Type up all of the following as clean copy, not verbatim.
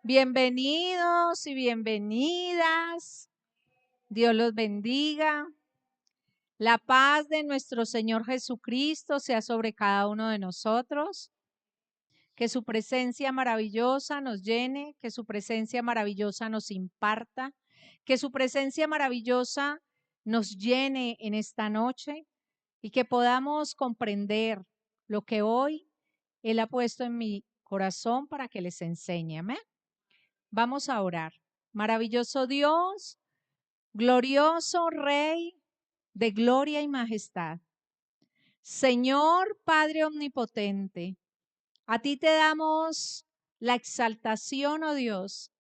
Bienvenidos y bienvenidas. Dios los bendiga. La paz de nuestro Señor Jesucristo sea sobre cada uno de nosotros. Que su presencia maravillosa nos llene, que su presencia maravillosa nos imparta, que su presencia maravillosa nos llene en esta noche y que podamos comprender lo que hoy Él ha puesto en mi corazón para que les enseñe. Amén. Vamos a orar. Maravilloso Dios, glorioso Rey de gloria y majestad. Señor Padre omnipotente, a ti te damos la exaltación, oh Dios,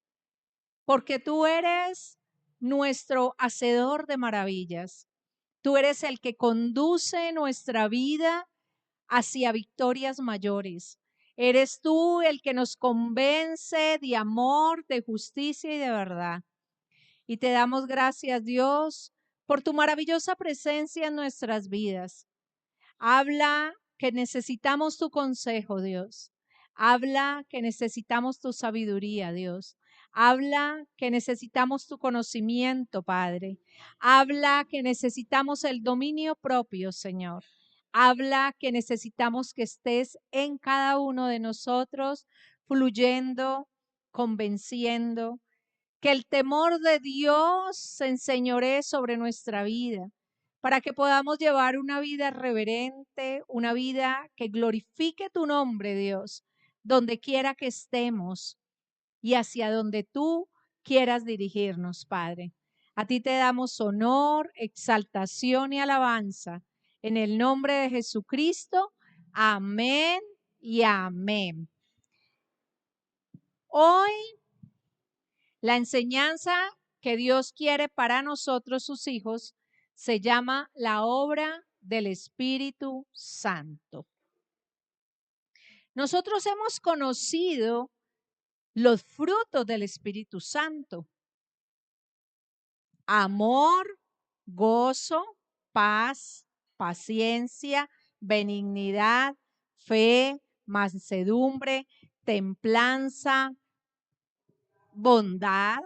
porque tú eres nuestro hacedor de maravillas. Tú eres el que conduce nuestra vida hacia victorias mayores. Eres tú el que nos convence de amor, de justicia y de verdad. Y te damos gracias, Dios, por tu maravillosa presencia en nuestras vidas. Habla que necesitamos tu consejo, Dios. Habla que necesitamos tu sabiduría, Dios. Habla que necesitamos tu conocimiento, Padre. Habla que necesitamos el dominio propio, Señor. Habla que necesitamos que estés en cada uno de nosotros, fluyendo, convenciendo, que el temor de Dios se enseñoree sobre nuestra vida, para que podamos llevar una vida reverente, una vida que glorifique tu nombre, Dios, donde quiera que estemos y hacia donde tú quieras dirigirnos, Padre. A ti te damos honor, exaltación y alabanza. En el nombre de Jesucristo, amén y amén. Hoy la enseñanza que Dios quiere para nosotros, sus hijos, se llama la obra del Espíritu Santo. Nosotros hemos conocido los frutos del Espíritu Santo: amor, gozo, paz, paciencia, benignidad, fe, mansedumbre, templanza, bondad.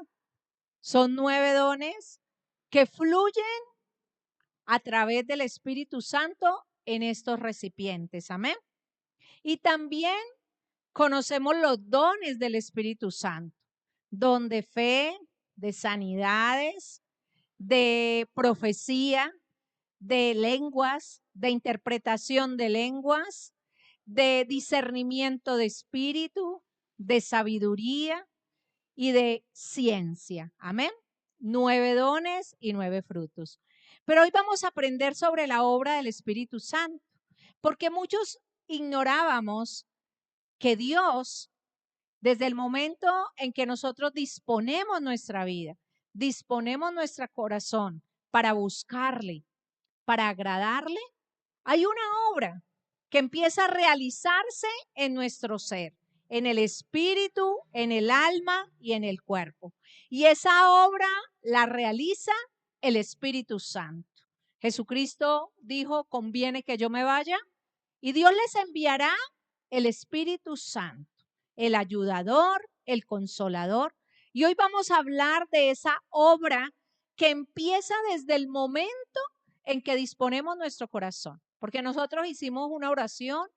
Son 9 dones que fluyen a través del Espíritu Santo en estos recipientes. Amén. Y también conocemos los dones del Espíritu Santo: don de fe, de sanidades, de profecía, de lenguas, de interpretación de lenguas, de discernimiento de espíritu, de sabiduría y de ciencia. Amén. 9 dones y 9 frutos. Pero hoy vamos a aprender sobre la obra del Espíritu Santo, porque muchos ignorábamos que Dios, desde el momento en que nosotros disponemos nuestra vida, disponemos nuestro corazón para buscarle, para agradarle, hay una obra que empieza a realizarse en nuestro ser, en el espíritu, en el alma y en el cuerpo. Y esa obra la realiza el Espíritu Santo. Jesucristo dijo: conviene que yo me vaya, y Dios les enviará el Espíritu Santo, el ayudador, el consolador. Y hoy vamos a hablar de esa obra que empieza desde el momento en que disponemos nuestro corazón, porque nosotros hicimos una oración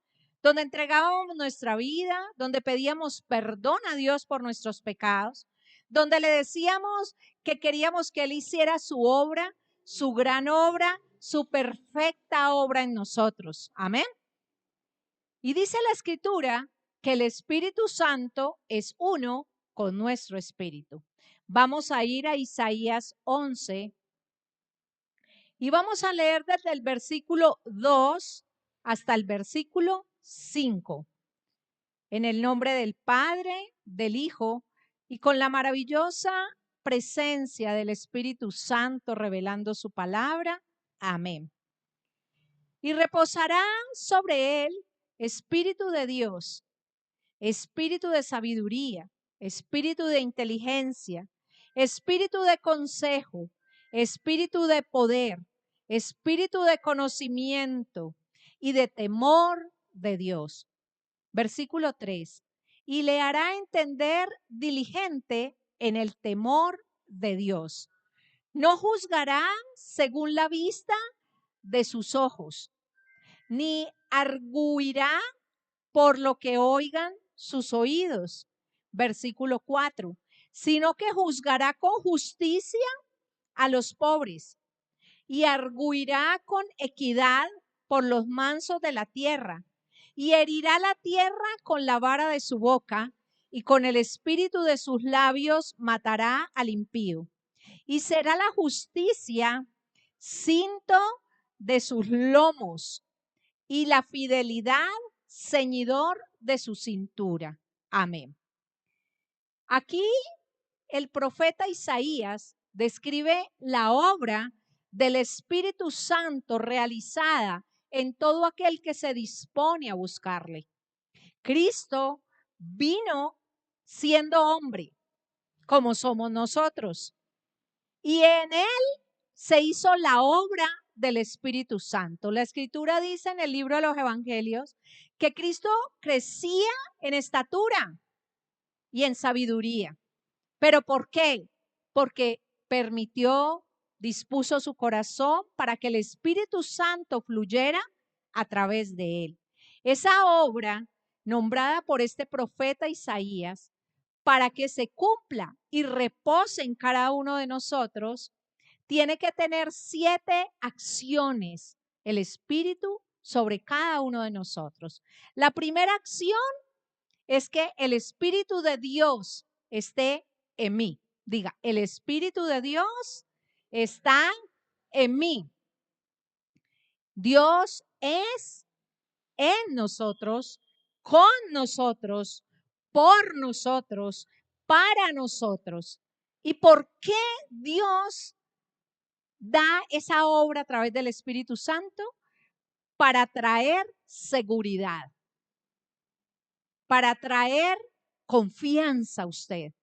donde entregábamos nuestra vida, donde pedíamos perdón a Dios por nuestros pecados, donde le decíamos que queríamos que Él hiciera su obra, su gran obra, su perfecta obra en nosotros. Amén. Y dice la Escritura que el Espíritu Santo es uno con nuestro espíritu. Vamos a ir a Isaías 11 y vamos a leer desde el versículo 2 hasta el versículo 5. En el nombre del Padre, del Hijo y con la maravillosa presencia del Espíritu Santo revelando su palabra. Amén. Y reposará sobre él Espíritu de Dios, espíritu de sabiduría, espíritu de inteligencia, espíritu de consejo, espíritu de poder, espíritu de conocimiento y de temor de Dios. Versículo 3. y le hará entender diligente en el temor de Dios. No juzgará según la vista de sus ojos, ni arguirá por lo que oigan sus oídos. Versículo 4. Sino que juzgará con justicia a los pobres y arguirá con equidad por los mansos de la tierra, y herirá la tierra con la vara de su boca, y con el espíritu de sus labios matará al impío. Y será la justicia cinto de sus lomos, y la fidelidad ceñidor de su cintura. Amén. Aquí el profeta Isaías describe la obra del Espíritu Santo realizada en todo aquel que se dispone a buscarle. Cristo vino siendo hombre, como somos nosotros, y en él se hizo la obra del Espíritu Santo. La Escritura dice en el libro de los Evangelios que Cristo crecía en estatura y en sabiduría. ¿Pero por qué? Porque dispuso su corazón para que el Espíritu Santo fluyera a través de él. Esa obra, nombrada por este profeta Isaías, para que se cumpla y repose en cada uno de nosotros, tiene que tener 7 acciones el Espíritu sobre cada uno de nosotros. La primera acción es que el Espíritu de Dios esté en mí. Diga, el Espíritu de Dios está en mí. Dios es en nosotros, con nosotros, por nosotros, para nosotros. ¿Y por qué Dios da esa obra a través del Espíritu Santo? Para traer seguridad, para traer confianza a usted,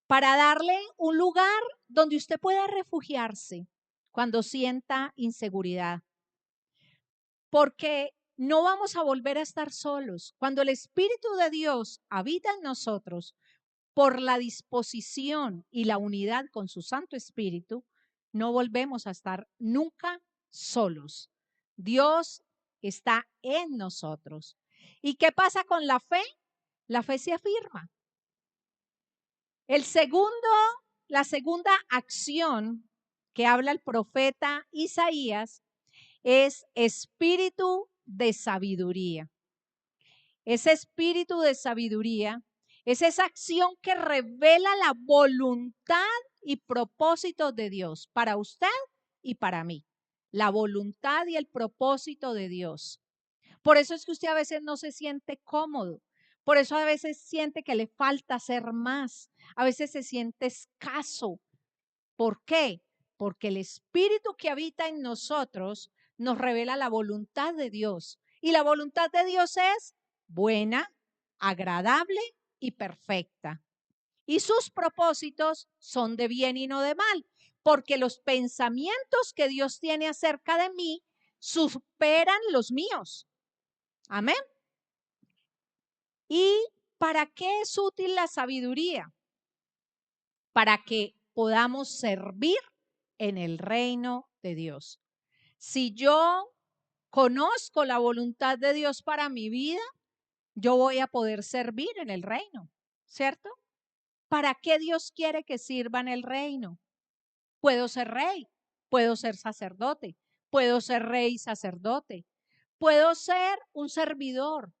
para darle un lugar donde usted pueda refugiarse cuando sienta inseguridad. Porque no vamos a volver a estar solos. Cuando el Espíritu de Dios habita en nosotros, por la disposición y la unidad con su Santo Espíritu, no volvemos a estar nunca solos. Dios está en nosotros. ¿Y qué pasa con la fe? La fe se afirma. La segunda acción que habla el profeta Isaías es espíritu de sabiduría. Ese espíritu de sabiduría es esa acción que revela la voluntad y propósito de Dios para usted y para mí. La voluntad y el propósito de Dios. Por eso es que usted a veces no se siente cómodo. Por eso a veces siente que le falta hacer más. A veces se siente escaso. ¿Por qué? Porque el espíritu que habita en nosotros nos revela la voluntad de Dios. Y la voluntad de Dios es buena, agradable y perfecta. Y sus propósitos son de bien y no de mal, porque los pensamientos que Dios tiene acerca de mí superan los míos. Amén. ¿Y para qué es útil la sabiduría? Para que podamos servir en el reino de Dios. Si yo conozco la voluntad de Dios para mi vida, yo voy a poder servir en el reino, ¿cierto? ¿Para qué Dios quiere que sirva en el reino? Puedo ser rey, puedo ser sacerdote, puedo ser rey y sacerdote, puedo ser un servidor,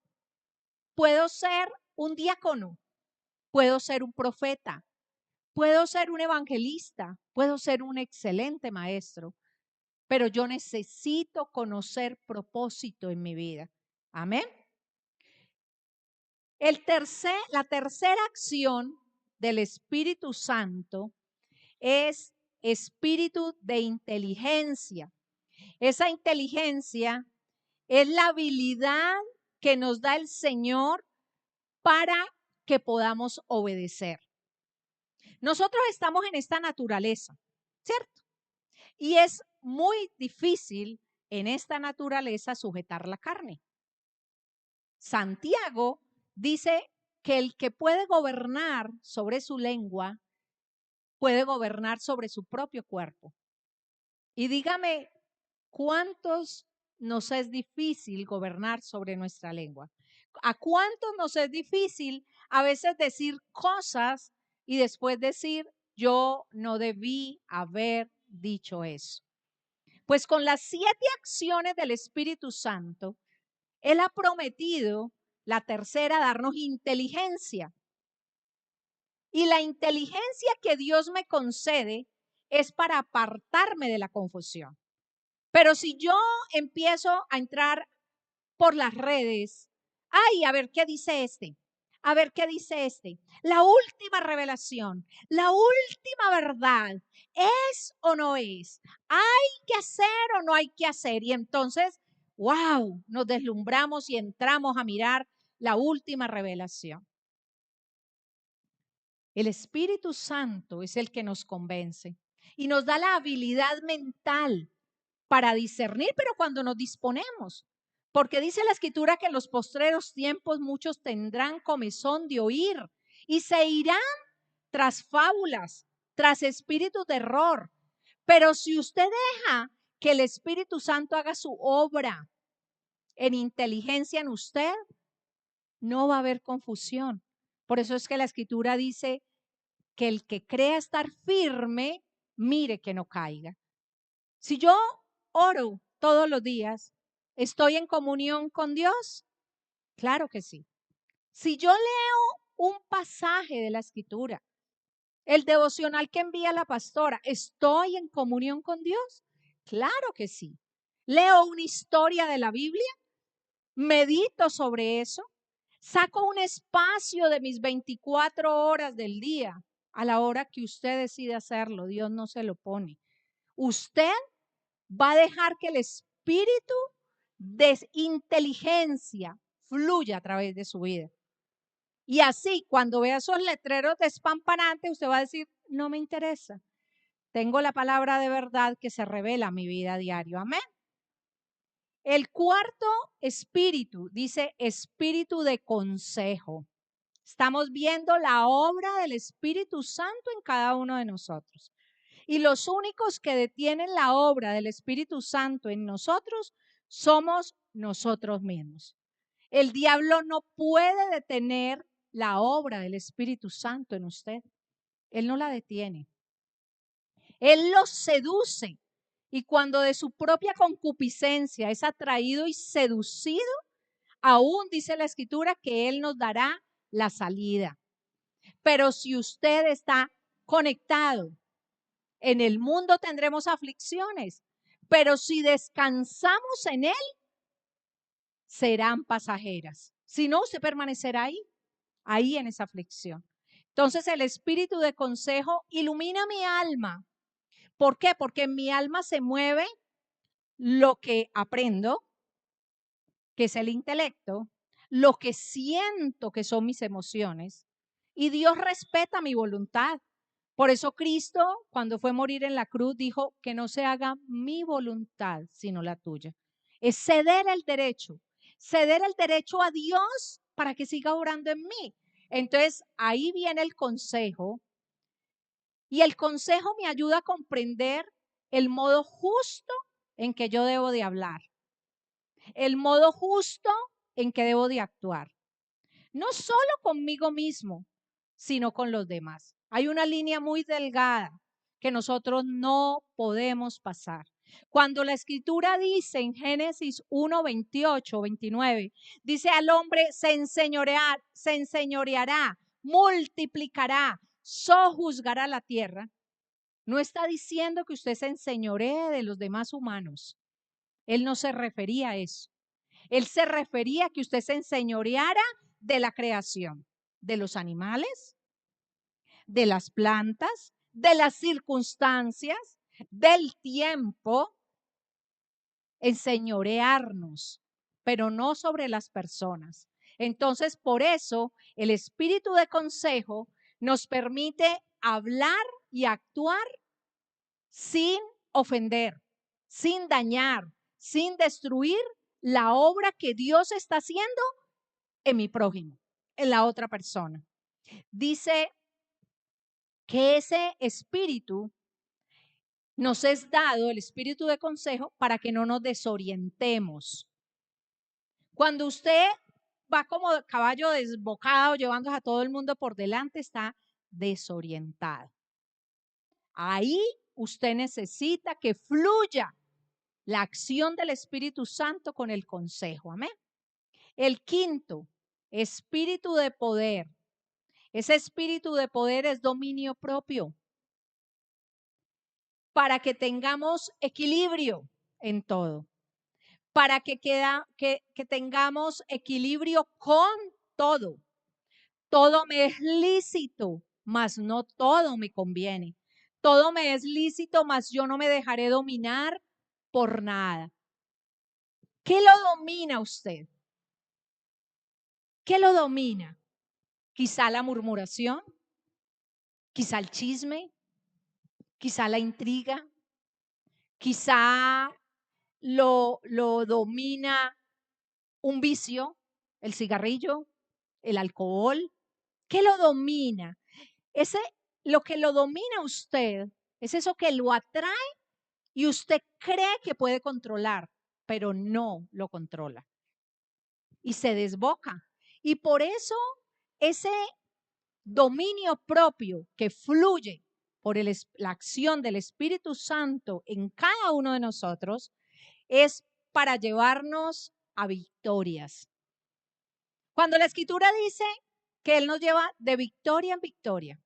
puedo ser un diácono, puedo ser un profeta, puedo ser un evangelista, puedo ser un excelente maestro, pero yo necesito conocer propósito en mi vida. Amén. La tercera acción del Espíritu Santo es espíritu de inteligencia. Esa inteligencia es la habilidad que nos da el Señor para que podamos obedecer. Nosotros estamos en esta naturaleza, ¿cierto? Y es muy difícil en esta naturaleza sujetar la carne. Santiago dice que el que puede gobernar sobre su lengua, puede gobernar sobre su propio cuerpo. Y dígame, ¿cuántos nos es difícil gobernar sobre nuestra lengua? ¿A cuántos nos es difícil a veces decir cosas y después decir, yo no debí haber dicho eso? Pues con las 7 acciones del Espíritu Santo, Él ha prometido, la tercera, darnos inteligencia. Y la inteligencia que Dios me concede es para apartarme de la confusión. Pero si yo empiezo a entrar por las redes, ay, a ver qué dice este, a ver qué dice este, la última revelación, la última verdad, ¿es o no es? ¿Hay que hacer o no hay que hacer? Y entonces, wow, nos deslumbramos y entramos a mirar la última revelación. El Espíritu Santo es el que nos convence y nos da la habilidad mental para discernir, pero cuando nos disponemos. Porque dice la Escritura que en los postreros tiempos muchos tendrán comezón de oír y se irán tras fábulas, tras espíritus de error. Pero si usted deja que el Espíritu Santo haga su obra en inteligencia en usted, no va a haber confusión. Por eso es que la Escritura dice que el que crea estar firme, mire que no caiga. Si yo oro todos los días, ¿estoy en comunión con Dios? Claro que sí. Si yo leo un pasaje de la Escritura, el devocional que envía la pastora, ¿estoy en comunión con Dios? Claro que sí. Leo una historia de la Biblia, medito sobre eso, saco un espacio de mis 24 horas del día a la hora que usted decide hacerlo. Dios no se lo pone. Usted va a dejar que el espíritu de inteligencia fluya a través de su vida. Y así, cuando vea esos letreros despampanantes, usted va a decir, no me interesa. Tengo la palabra de verdad que se revela en mi vida diario. Amén. El cuarto espíritu dice espíritu de consejo. Estamos viendo la obra del Espíritu Santo en cada uno de nosotros. Y los únicos que detienen la obra del Espíritu Santo en nosotros somos nosotros mismos. El diablo no puede detener la obra del Espíritu Santo en usted. Él no la detiene. Él los seduce. Y cuando de su propia concupiscencia es atraído y seducido, aún dice la Escritura que Él nos dará la salida. Pero si usted está conectado, en el mundo tendremos aflicciones, pero si descansamos en Él, serán pasajeras. Si no, usted permanecerá ahí en esa aflicción. Entonces el espíritu de consejo ilumina mi alma. ¿Por qué? Porque en mi alma se mueve lo que aprendo, que es el intelecto, lo que siento, que son mis emociones, y Dios respeta mi voluntad. Por eso Cristo, cuando fue a morir en la cruz, dijo que no se haga mi voluntad, sino la tuya. Es ceder el derecho a Dios para que siga orando en mí. Entonces, ahí viene el consejo. Y el consejo me ayuda a comprender el modo justo en que yo debo de hablar, el modo justo en que debo de actuar. No solo conmigo mismo, sino con los demás. Hay una línea muy delgada que nosotros no podemos pasar. Cuando la escritura dice en Génesis 1, 28, 29, dice al hombre se enseñoreará, multiplicará, sojuzgará la tierra. No está diciendo que usted se enseñoree de los demás humanos. Él no se refería a eso. Él se refería a que usted se enseñoreara de la creación, de los animales, de las plantas, de las circunstancias, del tiempo, enseñorearnos, pero no sobre las personas. Entonces, por eso, el espíritu de consejo nos permite hablar y actuar sin ofender, sin dañar, sin destruir la obra que Dios está haciendo en mi prójimo. en la otra persona. Dice que ese espíritu nos es dado, el espíritu de consejo, para que no nos desorientemos. Cuando usted va como caballo desbocado, llevando a todo el mundo por delante, está desorientado. Ahí usted necesita que fluya la acción del Espíritu Santo con el consejo. Amén. El quinto, espíritu de poder. Ese espíritu de poder es dominio propio, para que tengamos equilibrio en todo, para que tengamos equilibrio con todo. Todo me es lícito, mas no todo me conviene. Todo me es lícito, mas yo no me dejaré dominar por nada. ¿Qué lo domina usted? ¿Qué lo domina? Quizá la murmuración, quizá el chisme, quizá la intriga, quizá lo domina un vicio, el cigarrillo, el alcohol. ¿Qué lo domina? Lo que lo domina usted es eso que lo atrae y usted cree que puede controlar, pero no lo controla. Y se desboca. Y por eso ese dominio propio que fluye por la acción del Espíritu Santo en cada uno de nosotros es para llevarnos a victorias. Cuando la Escritura dice que Él nos lleva de victoria en victoria,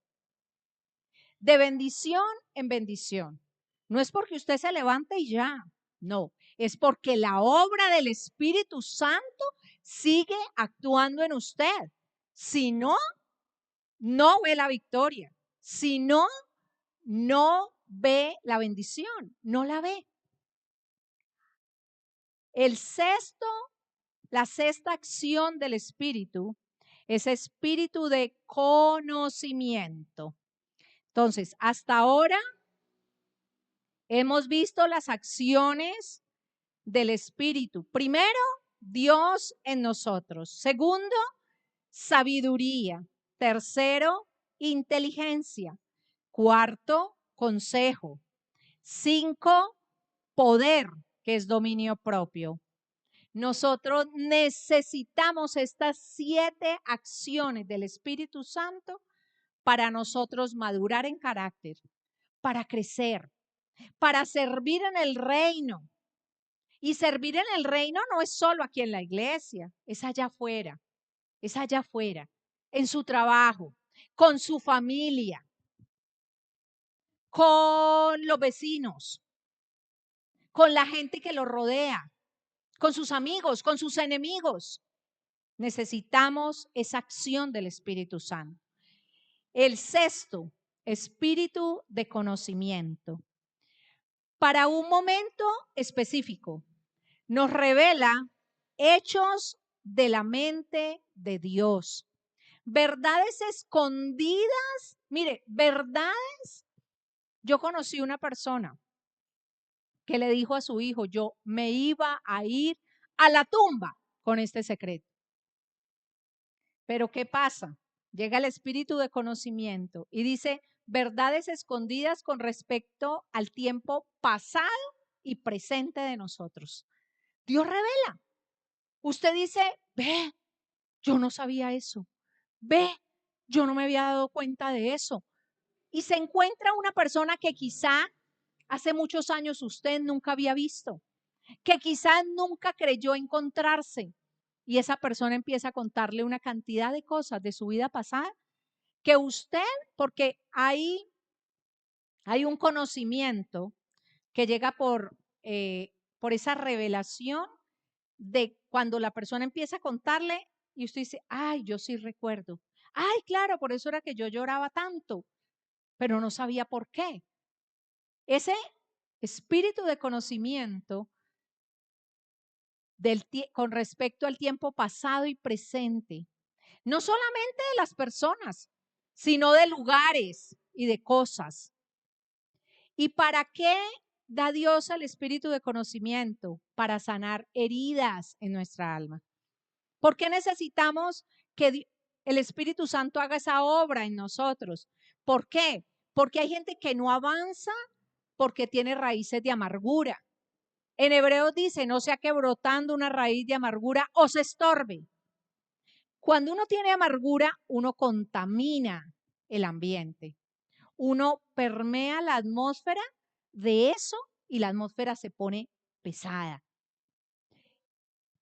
de bendición en bendición, no es porque usted se levante y ya, no, es porque la obra del Espíritu Santo sigue actuando en usted. Si no, no ve la victoria. Si no, no ve la bendición, no la ve. La sexta acción del Espíritu es espíritu de conocimiento. Entonces, hasta ahora hemos visto las acciones del Espíritu. Primero, Dios en nosotros. Segundo, sabiduría. Tercero, inteligencia. Cuarto, consejo. 5, poder, que es dominio propio. Nosotros necesitamos estas 7 acciones del Espíritu Santo para nosotros madurar en carácter, para crecer, para servir en el reino. Y servir en el reino no es solo aquí en la iglesia, es allá afuera, en su trabajo, con su familia, con los vecinos, con la gente que lo rodea, con sus amigos, con sus enemigos. Necesitamos esa acción del Espíritu Santo. El sexto, espíritu de conocimiento. Para un momento específico, nos revela hechos de la mente de Dios. Verdades escondidas. Mire, verdades. Yo conocí una persona que le dijo a su hijo, yo me iba a ir a la tumba con este secreto. Pero ¿qué pasa? Llega el espíritu de conocimiento y dice verdades escondidas con respecto al tiempo pasado y presente de nosotros. Dios revela. Usted dice, ve, yo no sabía eso. Ve, yo no me había dado cuenta de eso. Y se encuentra una persona que quizá hace muchos años usted nunca había visto, que quizá nunca creyó encontrarse. Y esa persona empieza a contarle una cantidad de cosas de su vida pasada que usted, porque hay un conocimiento que llega por esa revelación de cuando la persona empieza a contarle y usted dice, ay, yo sí recuerdo. Ay, claro, por eso era que yo lloraba tanto, pero no sabía por qué. Ese espíritu de conocimiento con respecto al tiempo pasado y presente, no solamente de las personas, sino de lugares y de cosas. ¿Y para qué da Dios el espíritu de conocimiento? Para sanar heridas en nuestra alma. ¿Por qué necesitamos el Espíritu Santo haga esa obra en nosotros. ¿Por qué? Porque hay gente que no avanza porque tiene raíces de amargura. En Hebreos dice, no sea que brotando una raíz de amargura os estorbe. Cuando uno tiene amargura, uno contamina el ambiente. Uno permea la atmósfera de eso y la atmósfera se pone pesada.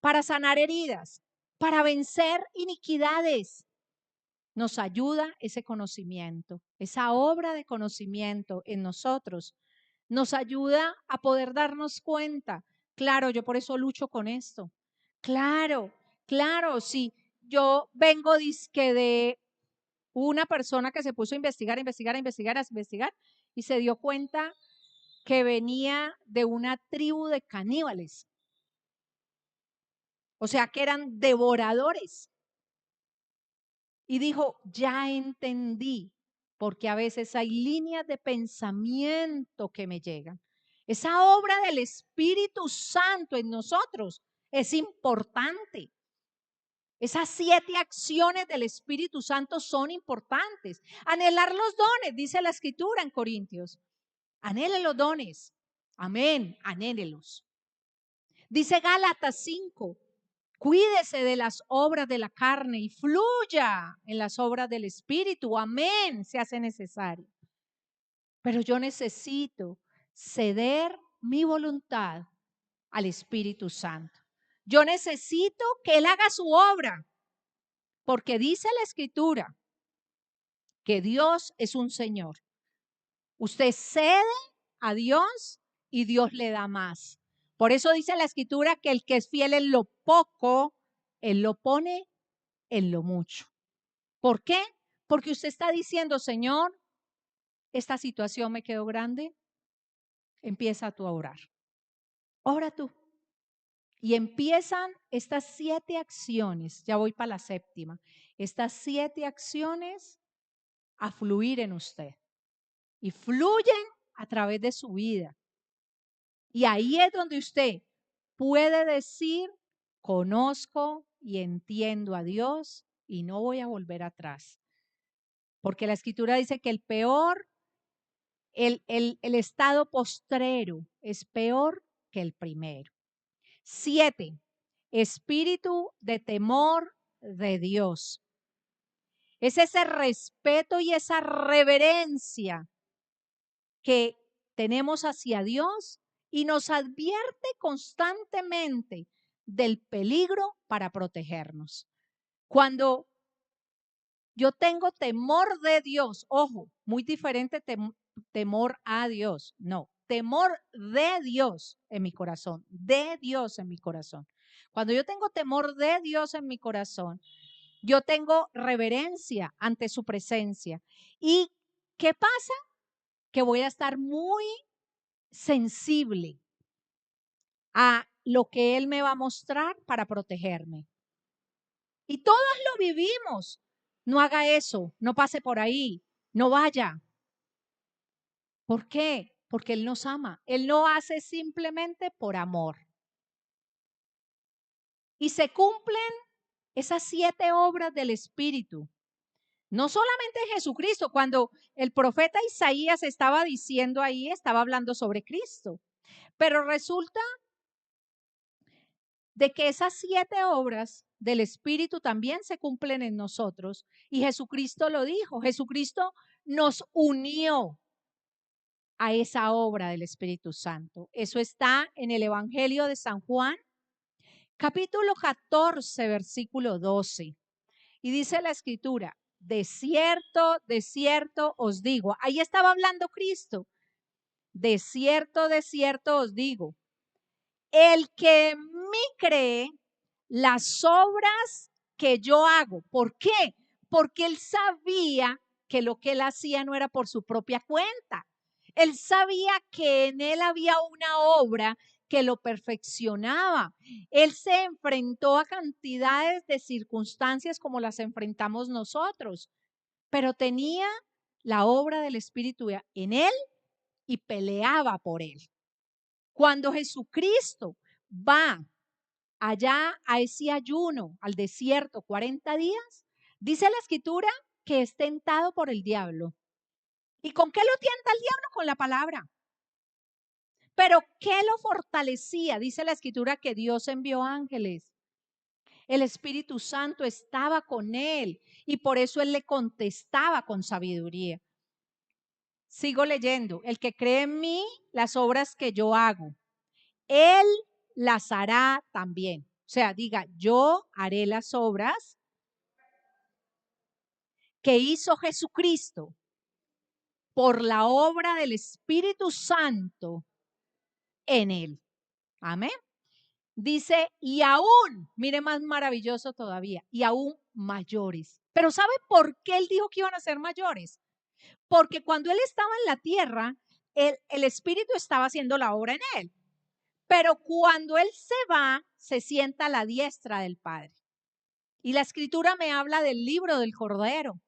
Para sanar heridas, para vencer iniquidades, nos ayuda ese conocimiento, esa obra de conocimiento en nosotros. Nos ayuda a poder darnos cuenta. Claro, yo por eso lucho con esto. Claro, claro, sí. Yo vengo dizque de una persona que se puso a investigar, y se dio cuenta que venía de una tribu de caníbales. O sea, que eran devoradores. Y dijo, ya entendí, porque a veces hay líneas de pensamiento que me llegan. Esa obra del Espíritu Santo en nosotros es importante. Esas 7 acciones del Espíritu Santo son importantes. Anhelar los dones, dice la Escritura en Corintios. Anhele los dones. Amén, anhélelos. Dice Gálatas 5. Cuídese de las obras de la carne y fluya en las obras del Espíritu. Amén, se hace necesario. Pero yo necesito ceder mi voluntad al Espíritu Santo. Yo necesito que Él haga su obra, porque dice la Escritura que Dios es un Señor. Usted cede a Dios y Dios le da más. Por eso dice la Escritura que el que es fiel en lo poco, Él lo pone en lo mucho. ¿Por qué? Porque usted está diciendo, Señor, esta situación me quedó grande. Empieza tú a orar. Ora tú. Y empiezan estas 7 acciones, ya voy para la 7ª, estas 7 acciones a fluir en usted. Y fluyen a través de su vida. Y ahí es donde usted puede decir, conozco y entiendo a Dios y no voy a volver atrás. Porque la Escritura dice que el estado postrero es peor que el primero. 7, espíritu de temor de Dios. Es ese respeto y esa reverencia que tenemos hacia Dios y nos advierte constantemente del peligro para protegernos. Cuando yo tengo temor de Dios, ojo, muy diferente temor a Dios, no, temor de Dios en mi corazón, de Dios en mi corazón. Cuando yo tengo temor de Dios en mi corazón, yo tengo reverencia ante su presencia. ¿Y qué pasa? Que voy a estar muy sensible a lo que Él me va a mostrar para protegerme. Y todos lo vivimos. No haga eso, no pase por ahí, no vaya. ¿Por qué? Porque Él nos ama. Él lo hace simplemente por amor. Y se cumplen esas 7 obras del Espíritu. No solamente Jesucristo, cuando el profeta Isaías estaba diciendo ahí, estaba hablando sobre Cristo. Pero resulta de que esas 7 obras del Espíritu también se cumplen en nosotros. Y Jesucristo lo dijo. Jesucristo nos unió a esa obra del Espíritu Santo. Eso está en el Evangelio de San Juan, capítulo 14, versículo 12. Y dice la Escritura, de cierto os digo. Ahí estaba hablando Cristo. De cierto os digo. El que en mí cree, las obras que yo hago. ¿Por qué? Porque Él sabía que lo que Él hacía no era por su propia cuenta. Él sabía que en Él había una obra que lo perfeccionaba. Él se enfrentó a cantidades de circunstancias como las enfrentamos nosotros, pero tenía la obra del Espíritu en Él y peleaba por Él. Cuando Jesucristo va allá a ese ayuno, al desierto, 40 días, Dice la escritura que es tentado por el diablo. ¿Y con qué lo tienta el diablo? Con la palabra. Pero ¿qué lo fortalecía? Dice la escritura que Dios envió ángeles. El Espíritu Santo estaba con él y por eso él le contestaba con sabiduría. Sigo leyendo. El que cree en mí, las obras que yo hago, él las hará también. O sea, diga, yo haré las obras que hizo Jesucristo por la obra del Espíritu Santo en él. Amén. Dice, y aún, mire más maravilloso todavía, y aún mayores. Pero ¿sabe por qué él dijo que iban a ser mayores? Porque cuando él estaba en la tierra, el Espíritu estaba haciendo la obra en él. Pero cuando él se va, se sienta a la diestra del Padre. Y la escritura me habla del libro del Cordero.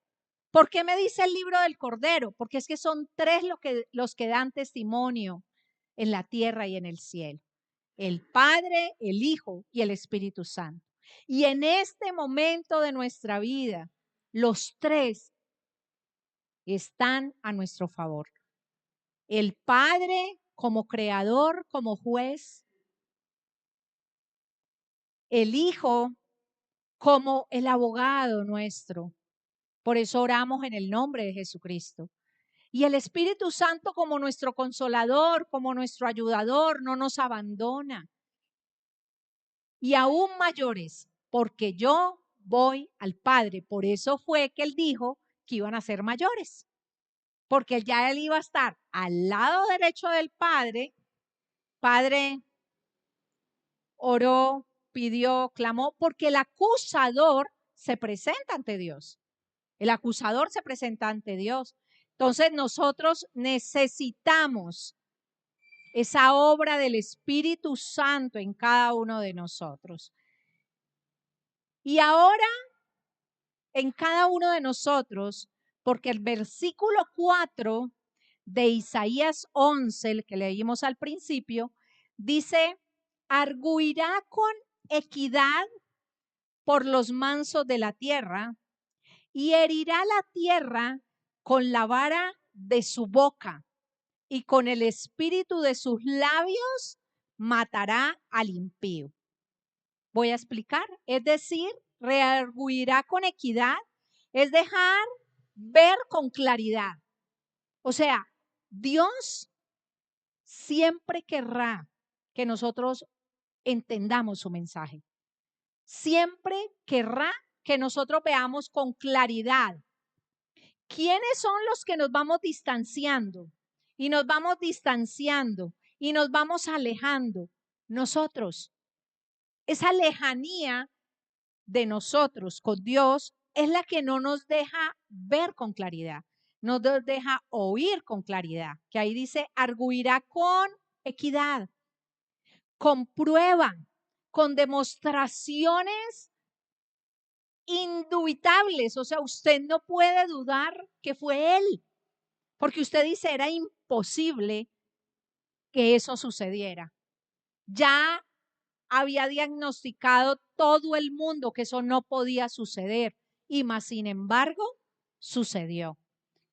¿Por qué me dice el libro del Cordero? Porque es que son tres los que dan testimonio en la tierra y en el cielo. El Padre, el Hijo y el Espíritu Santo. Y en este momento de nuestra vida, los tres están a nuestro favor. El Padre como creador, como juez. El Hijo como el abogado nuestro. Por eso oramos en el nombre de Jesucristo. Y el Espíritu Santo como nuestro consolador, como nuestro ayudador, no nos abandona. Y aún mayores, porque yo voy al Padre. Por eso fue que él dijo que iban a ser mayores. Porque ya él iba a estar al lado derecho del Padre. Padre oró, pidió, clamó, porque el acusador se presenta ante Dios. El acusador se presenta ante Dios. Entonces nosotros necesitamos esa obra del Espíritu Santo en cada uno de nosotros. Y ahora en cada uno de nosotros, porque el versículo 4 de Isaías 11, el que leímos al principio, dice, arguirá con equidad por los mansos de la tierra y herirá la tierra con la vara de su boca y con el espíritu de sus labios matará al impío. Voy a explicar, es decir, rearguirá con equidad, es dejar ver con claridad. O sea, Dios siempre querrá que nosotros entendamos su mensaje. Siempre querrá que nosotros veamos con claridad quiénes son los que nos vamos distanciando y nos vamos distanciando y nos vamos alejando. Nosotros, esa lejanía de nosotros con Dios es la que no nos deja ver con claridad, no nos deja oír con claridad, que ahí dice, arguirá con equidad, con prueba, con demostraciones indubitables. O sea, usted no puede dudar que fue él, porque usted dice, era imposible que eso sucediera. Ya había diagnosticado todo el mundo que eso no podía suceder, y más sin embargo, sucedió.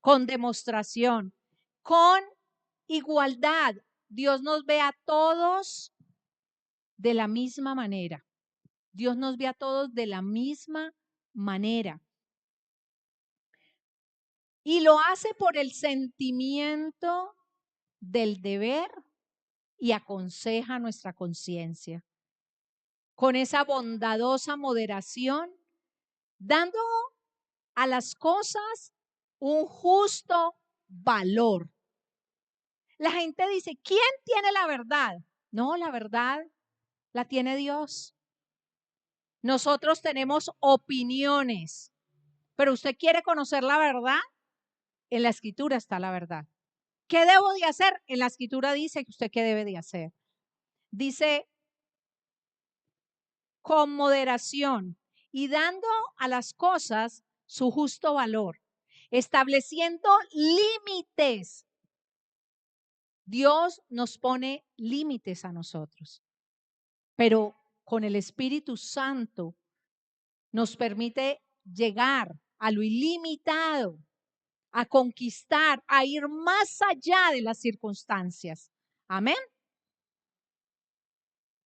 Con demostración, con igualdad. Dios nos ve a todos de la misma manera. Dios nos ve a todos de la misma manera. Y lo hace por el sentimiento del deber y aconseja nuestra conciencia. Con esa bondadosa moderación, dando a las cosas un justo valor. La gente dice, ¿quién tiene la verdad? No, la verdad la tiene Dios. Nosotros tenemos opiniones, pero usted quiere conocer la verdad, en la escritura está la verdad. ¿Qué debo de hacer? En la escritura dice que usted qué debe de hacer. Dice, con moderación y dando a las cosas su justo valor, estableciendo límites. Dios nos pone límites a nosotros, pero con el Espíritu Santo nos permite llegar a lo ilimitado, a conquistar, a ir más allá de las circunstancias. Amén.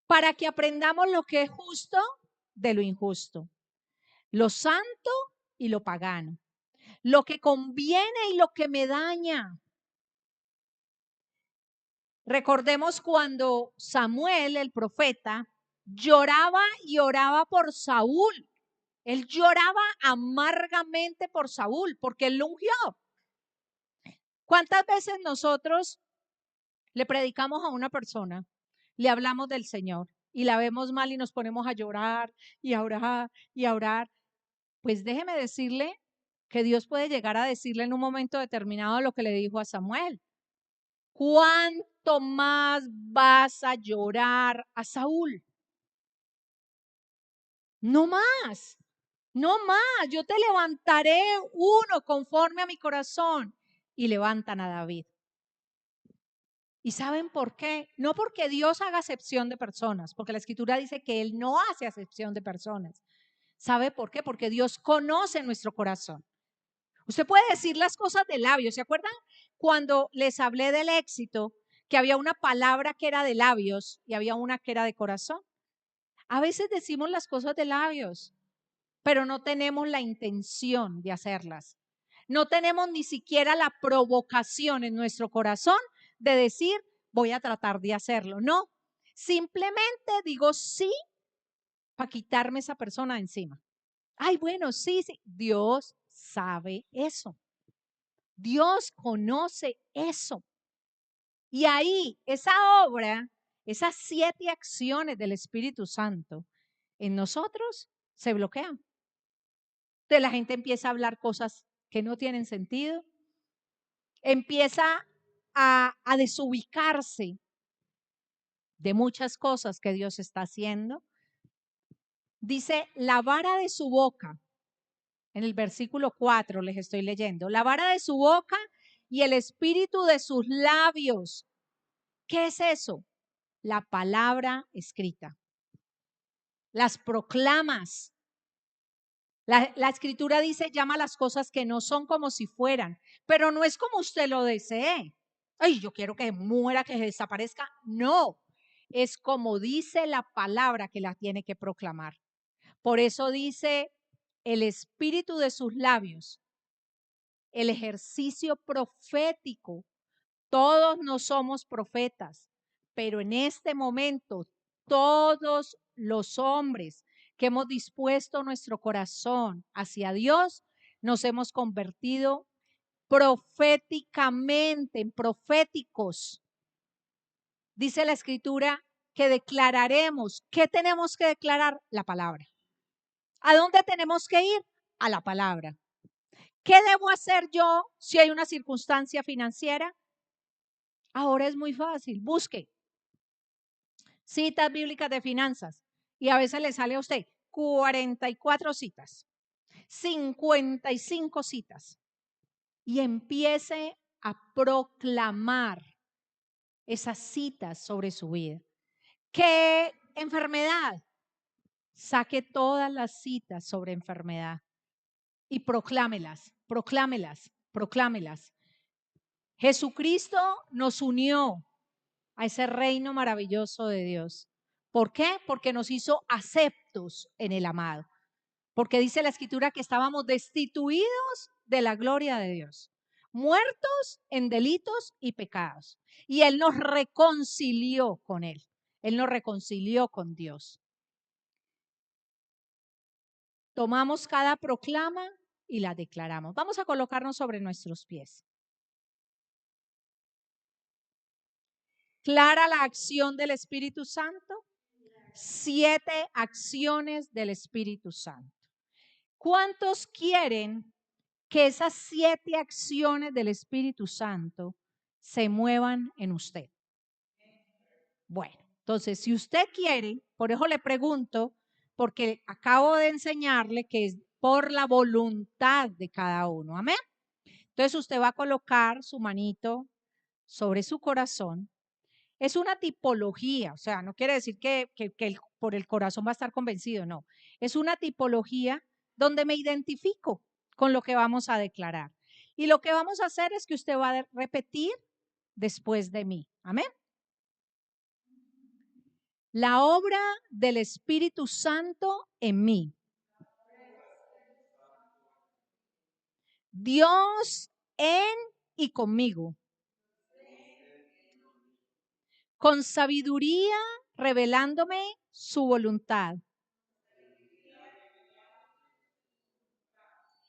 Para que aprendamos lo que es justo de lo injusto, lo santo y lo pagano, lo que conviene y lo que me daña. Recordemos cuando Samuel, el profeta, lloraba y oraba por Saúl. Él lloraba amargamente por Saúl porque él lo ungió. ¿Cuántas veces nosotros le predicamos a una persona, le hablamos del Señor y la vemos mal y nos ponemos a llorar y a orar y a orar? Pues déjeme decirle que Dios puede llegar a decirle en un momento determinado lo que le dijo a Samuel. ¿Cuánto más vas a llorar a Saúl? No más, no más. Yo te levantaré uno conforme a mi corazón. Y levantan a David. ¿Y saben por qué? No porque Dios haga acepción de personas, porque la Escritura dice que Él no hace acepción de personas. ¿Sabe por qué? Porque Dios conoce nuestro corazón. Usted puede decir las cosas de labios. ¿Se acuerdan cuando les hablé del éxito? Que había una palabra que era de labios y había una que era de corazón. A veces decimos las cosas de labios, pero no tenemos la intención de hacerlas. No tenemos ni siquiera la provocación en nuestro corazón de decir, voy a tratar de hacerlo. No, simplemente digo sí para quitarme esa persona de encima. Ay, bueno, sí, sí. Dios sabe eso. Dios conoce eso. Y ahí, esa obra, esas 7 acciones del Espíritu Santo en nosotros se bloquean. Entonces la gente empieza a hablar cosas que no tienen sentido, empieza a desubicarse de muchas cosas que Dios está haciendo. Dice, la vara de su boca, en el versículo 4 les estoy leyendo, la vara de su boca y el espíritu de sus labios. ¿Qué es eso? La palabra escrita. Las proclamas. La Escritura dice, llama las cosas que no son como si fueran, pero no es como usted lo desee. Ay, yo quiero que muera, que desaparezca. No, es como dice la palabra que la tiene que proclamar. Por eso dice el espíritu de sus labios, el ejercicio profético. Todos no somos profetas, pero en este momento todos los hombres que hemos dispuesto nuestro corazón hacia Dios, nos hemos convertido proféticamente en proféticos. Dice la Escritura que declararemos. ¿Qué tenemos que declarar? La palabra. ¿A dónde tenemos que ir? A la palabra. ¿Qué debo hacer yo si hay una circunstancia financiera? Ahora es muy fácil. Busque citas bíblicas de finanzas y a veces le sale a usted 44 citas, 55 citas y empiece a proclamar esas citas sobre su vida. ¿Qué enfermedad? Saque todas las citas sobre enfermedad y proclámelas, proclámelas, proclámelas. Jesucristo nos unió a ese reino maravilloso de Dios. ¿Por qué? Porque nos hizo aceptos en el amado. Porque dice la Escritura que estábamos destituidos de la gloria de Dios, muertos en delitos y pecados. Y Él nos reconcilió con Él. Él nos reconcilió con Dios. Tomamos cada proclama y la declaramos. Vamos a colocarnos sobre nuestros pies. ¿Clara la acción del Espíritu Santo? 7 acciones del Espíritu Santo. ¿Cuántos quieren que esas 7 acciones del Espíritu Santo se muevan en usted? Bueno, entonces, si usted quiere, por eso le pregunto, porque acabo de enseñarle que es por la voluntad de cada uno. Amén. Entonces, usted va a colocar su manito sobre su corazón. Es una tipología, o sea, no quiere decir que por el corazón va a estar convencido, no. Es una tipología donde me identifico con lo que vamos a declarar. Y lo que vamos a hacer es que usted va a repetir después de mí. Amén. La obra del Espíritu Santo en mí. Dios en y conmigo. Con sabiduría revelándome su voluntad.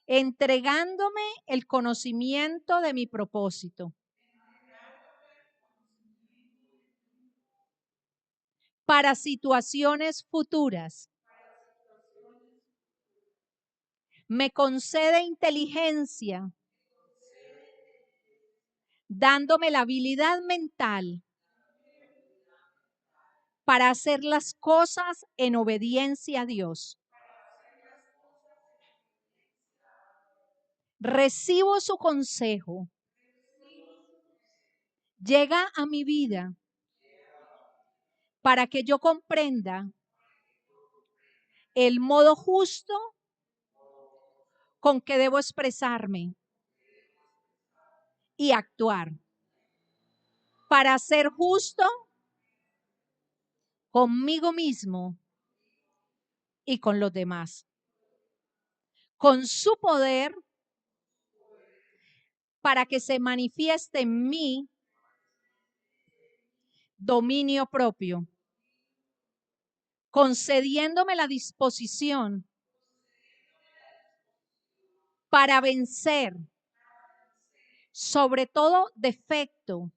Entregándome el conocimiento de mi propósito. Para situaciones futuras. Me concede inteligencia, dándome la habilidad mental para hacer las cosas en obediencia a Dios. Recibo su consejo. Llega a mi vida para que yo comprenda el modo justo con que debo expresarme y actuar para ser justo conmigo mismo y con los demás. Con su poder para que se manifieste en mí dominio propio, concediéndome la disposición para vencer sobre todo defecto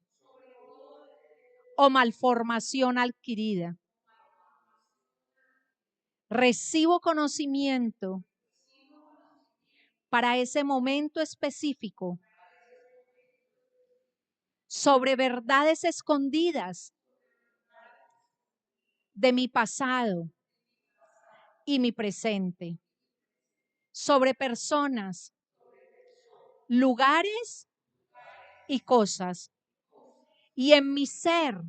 o malformación adquirida. Recibo conocimiento para ese momento específico sobre verdades escondidas de mi pasado y mi presente, sobre personas, lugares y cosas. Y en mi ser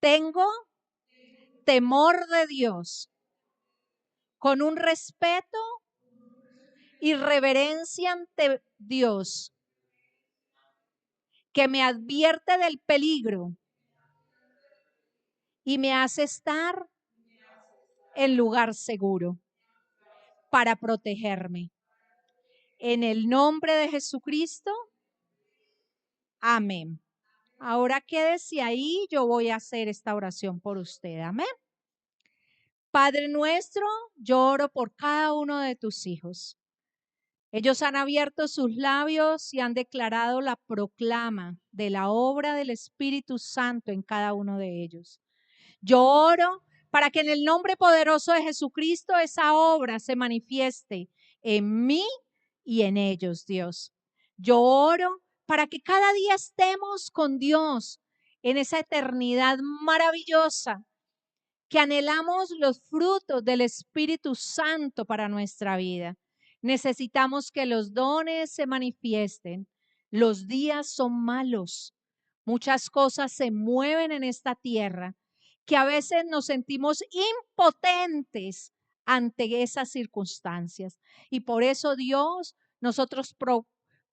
tengo temor de Dios, con un respeto y reverencia ante Dios, que me advierte del peligro y me hace estar en lugar seguro para protegerme. En el nombre de Jesucristo, amén. Ahora quédese ahí, yo voy a hacer esta oración por usted, amén. Padre nuestro, yo oro por cada uno de tus hijos. Ellos han abierto sus labios y han declarado la proclama de la obra del Espíritu Santo en cada uno de ellos. Yo oro para que en el nombre poderoso de Jesucristo esa obra se manifieste en mí y en ellos, Dios. Yo oro para que cada día estemos con Dios en esa eternidad maravillosa, que anhelamos los frutos del Espíritu Santo para nuestra vida. Necesitamos que los dones se manifiesten. Los días son malos. Muchas cosas se mueven en esta tierra que a veces nos sentimos impotentes ante esas circunstancias. Y por eso, Dios, nosotros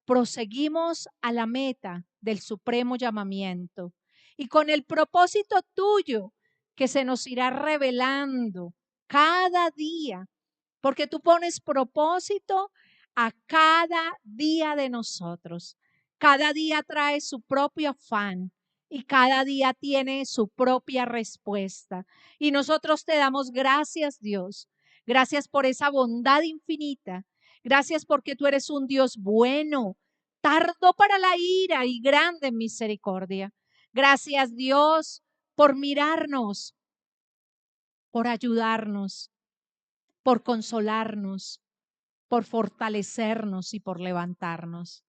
proseguimos a la meta del supremo llamamiento y con el propósito tuyo que se nos irá revelando cada día, porque tú pones propósito a cada día de nosotros. Cada día trae su propio afán y cada día tiene su propia respuesta. Y nosotros te damos gracias, Dios. Gracias por esa bondad infinita. Gracias porque tú eres un Dios bueno, tardo para la ira y grande en misericordia. Gracias, Dios, por mirarnos, por ayudarnos, por consolarnos, por fortalecernos y por levantarnos.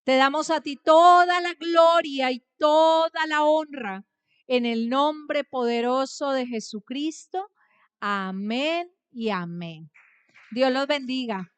Te damos a ti toda la gloria y toda la honra en el nombre poderoso de Jesucristo. Amén y amén. Dios los bendiga.